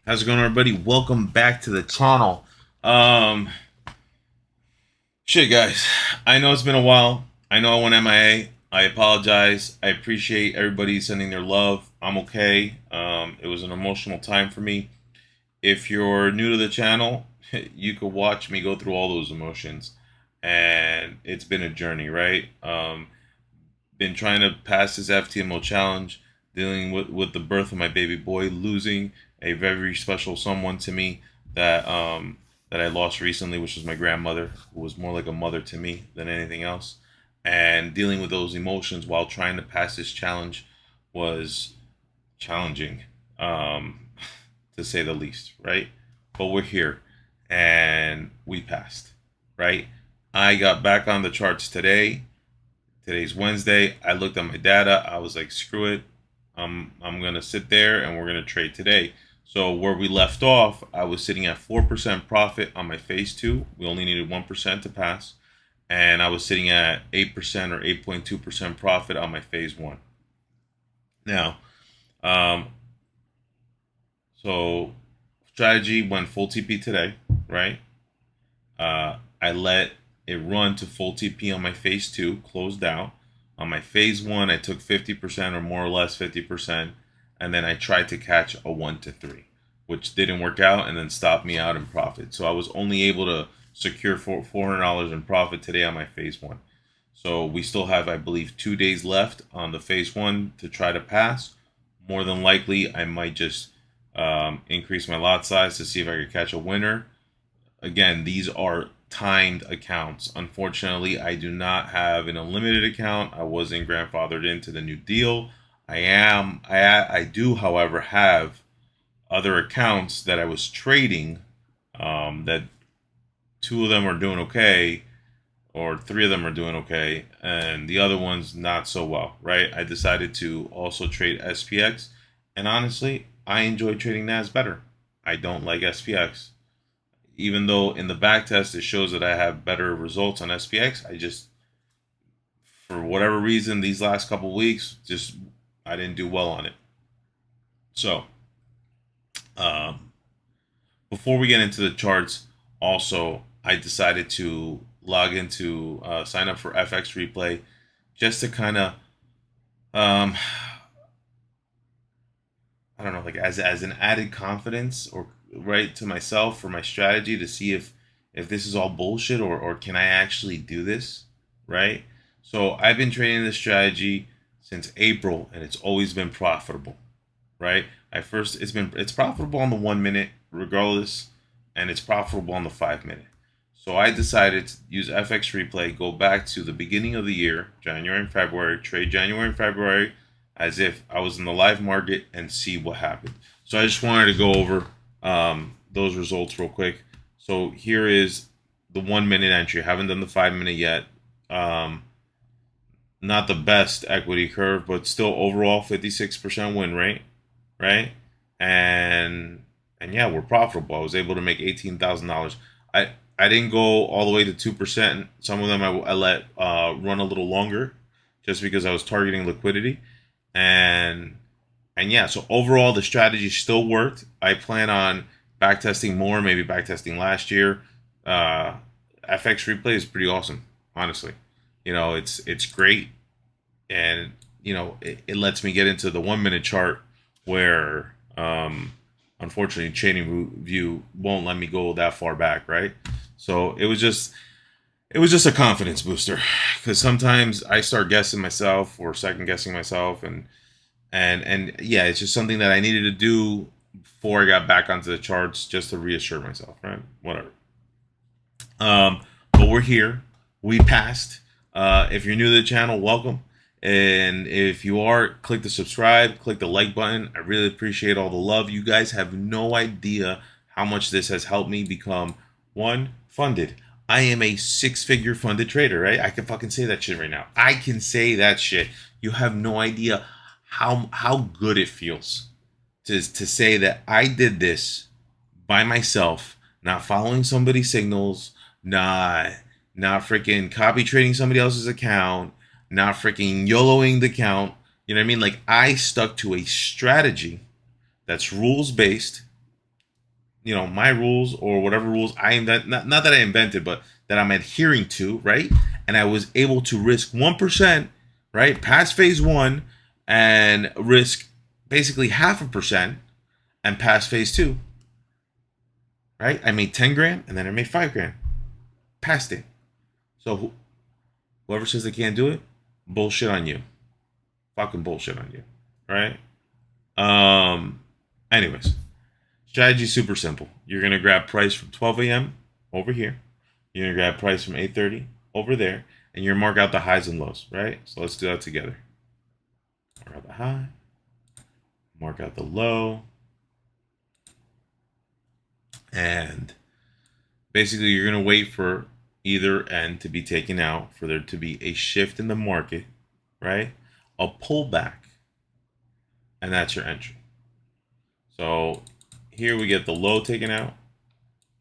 How's it going, everybody? Welcome back to the channel. Um, Shit, guys. I know it's been a while. I know I went MIA. I apologize. I appreciate everybody sending their love. I'm okay. It was an emotional time for me. If you're new to the channel, you could watch me go through all those emotions, and it's been a journey, right? Been trying to pass this FTMO challenge, dealing with the birth of my baby boy, losing a very special someone to me that I lost recently, which was my grandmother, who was more like a mother to me than anything else. And dealing with those emotions while trying to pass this challenge was challenging, um, to say the least, right? But we're here, and we passed, right? I got back on the charts today. Today's Wednesday. I looked at my data. I was like, screw it. I'm gonna sit there and we're gonna trade today. So where we left off, I was sitting at 4% profit on my phase two. We only needed 1% to pass, and I was sitting at 8% or 8.2% profit on my phase one. Now, um, so strategy went full TP today, right? I let it run to full TP on my phase two, closed out. On my phase one, I took 50% or more or less 50%, and then I tried to catch a 1 to 3, which didn't work out and then stopped me out in profit. So I was only able to secure $400 in profit today on my phase one. So we still have, I believe, 2 days left on the phase one to try to pass. More than likely, I might just increase my lot size to see if I could catch a winner. Again, these are timed accounts. Unfortunately, I do not have an unlimited account. I wasn't grandfathered into the new deal. I do, however, have other accounts that I was trading, that two of them are doing okay, or three of them are doing okay, and the other one's not so well, right? I decided to also trade SPX, and honestly, I enjoy trading NAS better. I don't like SPX. Even though in the back test it shows that I have better results on SPX, I just, for whatever reason, these last couple weeks, just I didn't do well on it. So, um, before we get into the charts, also I decided to log into sign up for FX Replay, just to kind of, um, I don't know, like as an added confidence, or right, to myself for my strategy, to see if this is all bullshit, or can I actually do this, right? So I've been trading this strategy since April, and it's always been profitable, right? It's profitable on the 1 minute regardless, and it's profitable on the 5 minute. So I decided to use FX Replay, go back to the beginning of the year, January and February, trade January and February as if I was in the live market, and see what happened. So I just wanted to go over those results real quick. So here is the 1 minute entry. I haven't done the 5 minute yet. Not the best equity curve, but still overall 56% win rate, right? And yeah, we're profitable. I was able to make $18,000. I didn't go all the way to 2%. Some of them I let run a little longer, just because I was targeting liquidity. And yeah, so overall the strategy still worked. I plan on backtesting more, maybe backtesting last year. FX Replay is pretty awesome, honestly. It's great, and it lets me get into the 1 minute chart, where unfortunately Trading View won't let me go that far back, right? So it was just a confidence booster, because sometimes I start guessing myself or second guessing myself, and yeah, it's just something that I needed to do before I got back onto the charts, just to reassure myself, right? Whatever. But we're here. We passed. If you're new to the channel, welcome. And if you are, click the subscribe, click the like button. I really appreciate all the love. You guys have no idea how much this has helped me become, one, funded. I am a six-figure funded trader, right? I can fucking say that shit right now. I can say that shit. You have no idea how good it feels to say that I did this by myself, not following somebody's signals, not not freaking copy trading somebody else's account, not freaking YOLOing the account. You know what I mean? Like, I stuck to a strategy that's rules based, my rules or whatever rules I invent, not that I invented, but that I'm adhering to, right? And I was able to risk 1%, right, past phase one, and risk basically 0.5% and pass phase two, right? I made 10 grand and then I made 5 grand, passed it. So whoever says they can't do it, bullshit on you, fucking bullshit on you, right? Um, anyways, strategy is super simple. You're gonna grab price from 12 a.m. over here. You're gonna grab price from 8:30 over there, and you're gonna mark out the highs and lows, right? So let's do that together. Mark out the high, mark out the low, and basically you're gonna wait for either end to be taken out, for there to be a shift in the market, right? A pullback, and that's your entry. So here we get the low taken out,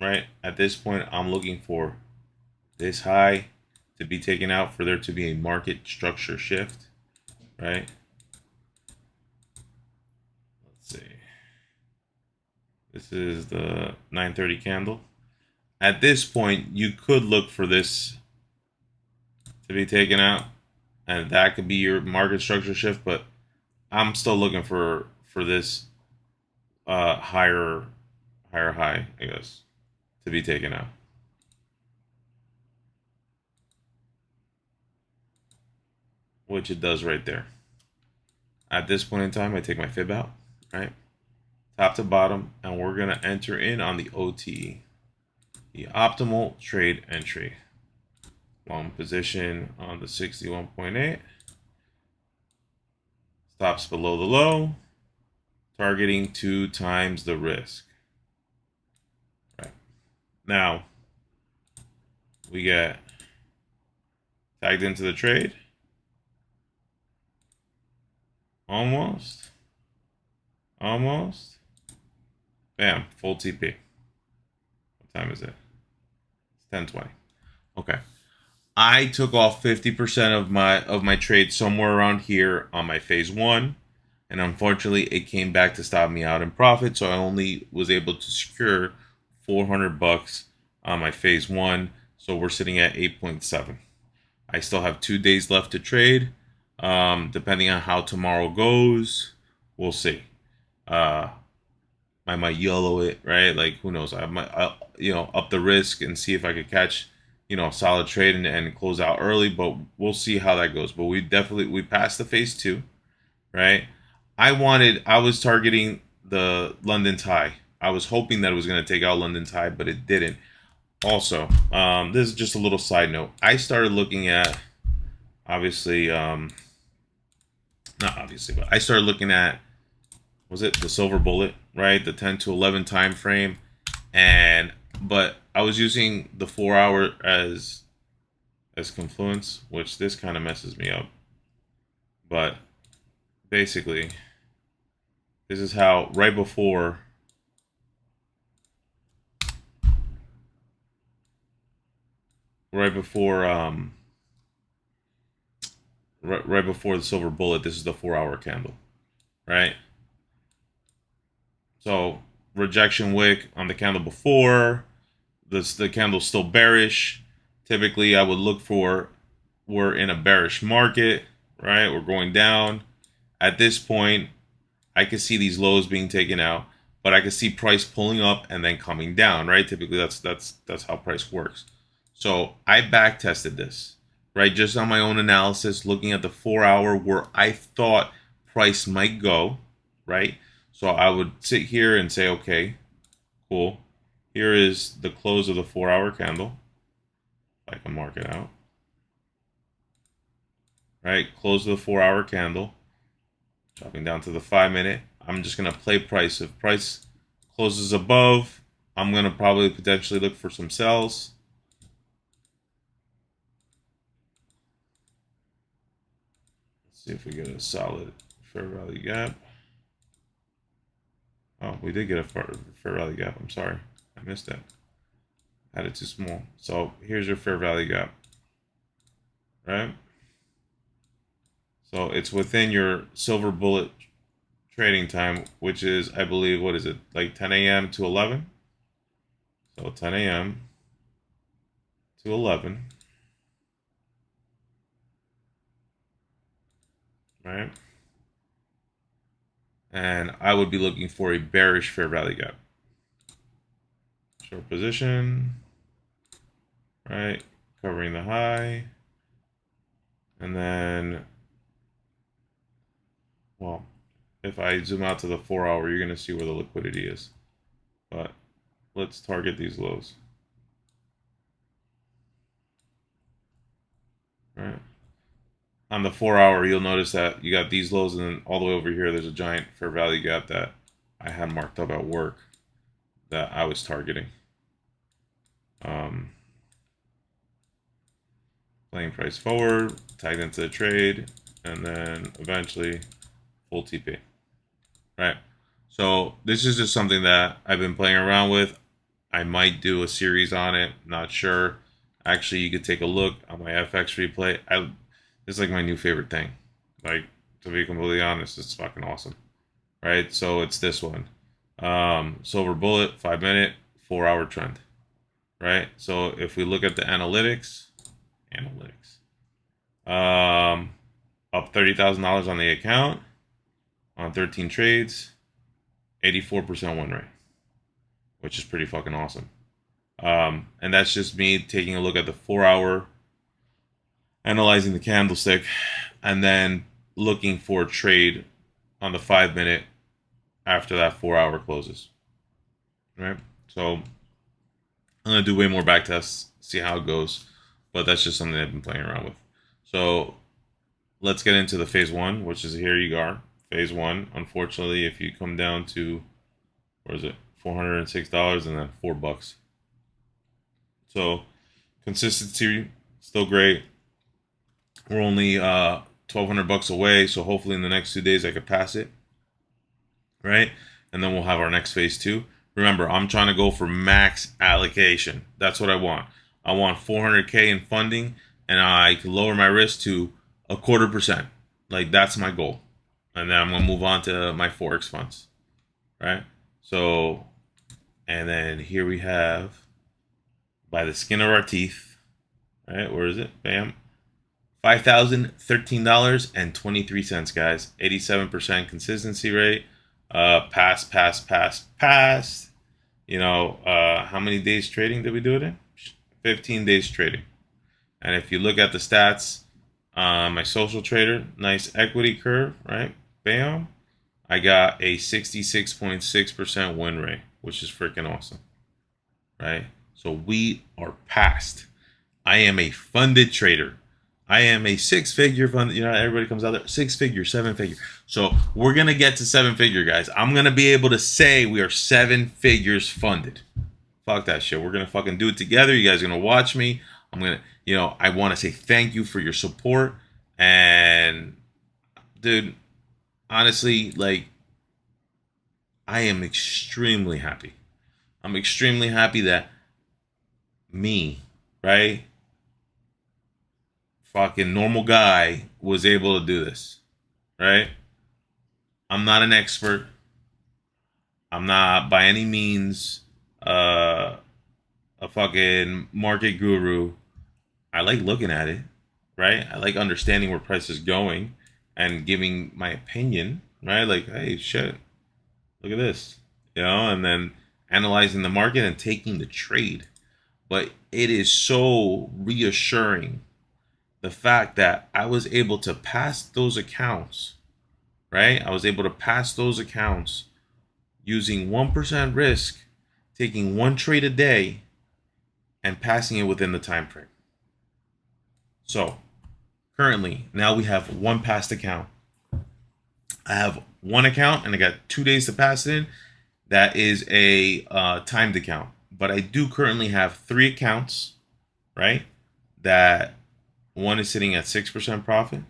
right? At this point, I'm looking for this high to be taken out for there to be a market structure shift, right? Let's see. This is the 9:30 candle. At this point, you could look for this to be taken out, and that could be your market structure shift, but I'm still looking for this higher high, I guess, to be taken out. Which it does right there. At this point in time, I take my fib out, right? Top to bottom, and we're gonna enter in on the OTE, the optimal trade entry. Long position on the 61.8. Stops below the low, targeting 2 times the risk. Right. Now, we get tagged into the trade. Almost. Bam, full TP. What time is it? It's 10:20. Okay. I took off 50% of my trade somewhere around here on my phase one, and unfortunately it came back to stop me out in profit, so I only was able to secure $400 on my phase one, so we're sitting at 8.7. I still have 2 days left to trade. Depending on how tomorrow goes, we'll see. I might YOLO it, right? Like, who knows? I might, up the risk and see if I could catch, a solid trade and close out early. But we'll see how that goes. But we passed the phase two, right? I was targeting the London's high. I was hoping that it was going to take out London's high, but it didn't. Also, this is just a little side note. I started looking at, obviously, not obviously, but I started looking at, was it the silver bullet, right? The 10 to 11 time frame. But I was using the 4 hour as confluence, which this kind of messes me up. But basically, this is how right before right before the silver bullet, this is the 4 hour candle, right? So rejection wick on the candle before, the candle's still bearish. Typically I would look for, we're in a bearish market, right? We're going down. At this point, I can see these lows being taken out, but I can see price pulling up and then coming down, right? Typically that's how price works. So I back tested this, right? Just on my own analysis, looking at the 4 hour where I thought price might go, right? So I would sit here and say, okay, cool. Here is the close of the 4 hour candle. If I can mark it out. Right? Close of the 4 hour candle. Dropping down to the 5 minute. I'm just going to play price. If price closes above, I'm going to probably potentially look for some sells. Let's see if we get a solid fair value gap. Oh, we did get a fair value gap. I'm sorry. I missed that. I had it too small. So here's your fair value gap. Right? So it's within your silver bullet trading time, which is, I believe, what is it, like 10 a.m. to 11? So 10 a.m. to 11. Right? And I would be looking for a bearish fair value gap. Short position, right? Covering the high. And then, well, if I zoom out to the 4 hour, you're going to see where the liquidity is. But let's target these lows. Right. On the 4 hour, you'll notice that you got these lows, and then all the way over here, there's a giant fair value gap that I had marked up at work that I was targeting. Playing price forward, tagged into the trade, and then eventually full TP. Right. So this is just something that I've been playing around with. I might do a series on it. Not sure. Actually, you could take a look on my FX replay. It's like my new favorite thing. Like, to be completely honest, it's fucking awesome. Right. So it's this one. Silver bullet, 5 minute, 4 hour trend. Right. So if we look at the analytics, up $30,000 on the account on 13 trades, 84% win rate, which is pretty fucking awesome. And that's just me taking a look at the 4 hour, analyzing the candlestick, and then looking for a trade on the 5 minute after that 4 hour closes. Right. So I'm gonna do way more back tests, see how it goes, but that's just something I've been playing around with. So let's get into the phase one, which is here you are. Phase one. Unfortunately, if you come down to, where is it? $406 and then $4. So consistency still great. We're only $1,200 away, so hopefully in the next 2 days I could pass it. Right? And then we'll have our next phase two. Remember, I'm trying to go for max allocation. That's what I want. I want 400K in funding, and I can lower my risk to 0.25%. Like, that's my goal. And then I'm going to move on to my Forex funds. Right? So, and then here we have, by the skin of our teeth, right? Where is it? Bam. $5,013.23, guys. 87% consistency rate. Pass. You know, how many days trading did we do it in? 15 days trading. And if you look at the stats, my social trader, nice equity curve, right? Bam. I got a 66.6% win rate, which is freaking awesome, right? So we are past. I am a funded trader. I am a six-figure fund. You know, everybody comes out there, 6-figure, 7-figure. So we're going to get to 7-figure, guys. I'm going to be able to say we are 7 figures funded. Fuck that shit. We're going to fucking do it together. You guys are going to watch me. I'm going to, you know, I want to say thank you for your support. And, dude, honestly, like, I am extremely happy. I'm extremely happy that me, right? Fucking normal guy was able to do this, right? I'm not an expert. I'm not by any means a fucking market guru. I like looking at it, right? I like understanding where price is going and giving my opinion, right? Like, hey, shit, look at this, you know, and then analyzing the market and taking the trade. But it is so reassuring the fact that I was able to pass those accounts, right? I was able to pass those accounts using 1% risk, taking one trade a day, and passing it within the time frame. So currently, now we have one passed account. I have one account, and I got 2 days to pass it in. That is a timed account. But I do currently have 3 accounts, right? That one is sitting at 6% profit,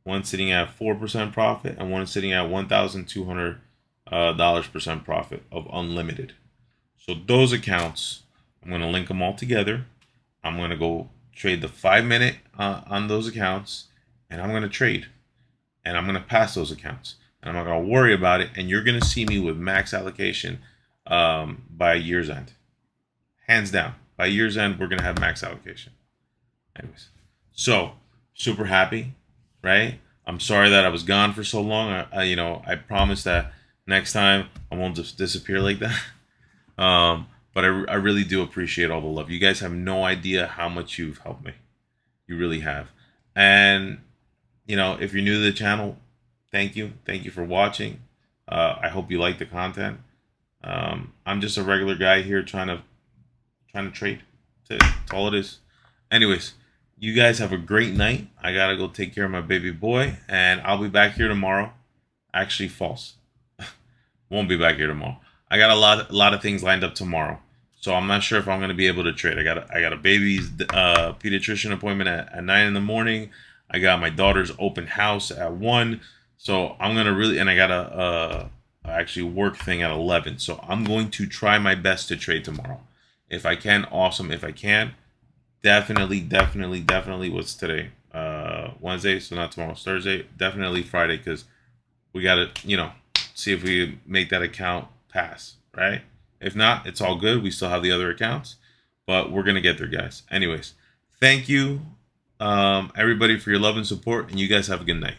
one sitting at 4% profit, and one is sitting at $1,200 profit of unlimited. So those accounts, I'm going to link them all together. I'm going to go trade the 5 minute on those accounts, and I'm going to trade, and I'm going to pass those accounts, and I'm not going to worry about it. And you're going to see me with max allocation by year's end. hands down. By year's end, we're gonna have max allocation. Anyways, so super happy, right? I'm sorry that I was gone for so long. I promise that next time I won't just disappear like that. But I really do appreciate all the love. You guys have no idea how much you've helped me. You really have. And if you're new to the channel, thank you. Thank you for watching. I hope you like the content. I'm just a regular guy here trying to trade. That's all it is. Anyways, you guys have a great night. I gotta go take care of my baby boy, and I'll be back here tomorrow. Actually, false. Won't be back here tomorrow. I got a lot of things lined up tomorrow, so I'm not sure if I'm gonna be able to trade. I got a baby's pediatrician appointment at 9 in the morning. I got my daughter's open house at 1, so I'm gonna really, and I got a actually work thing at 11. So I'm going to try my best to trade tomorrow. If I can, awesome. If I can't, definitely. What's today? Wednesday. So not tomorrow. It's Thursday. Definitely Friday, because we gotta see if we make that account pass, right? If not, it's all good. We still have the other accounts, but we're gonna get there, guys. Anyways, thank you, everybody, for your love and support, and you guys have a good night.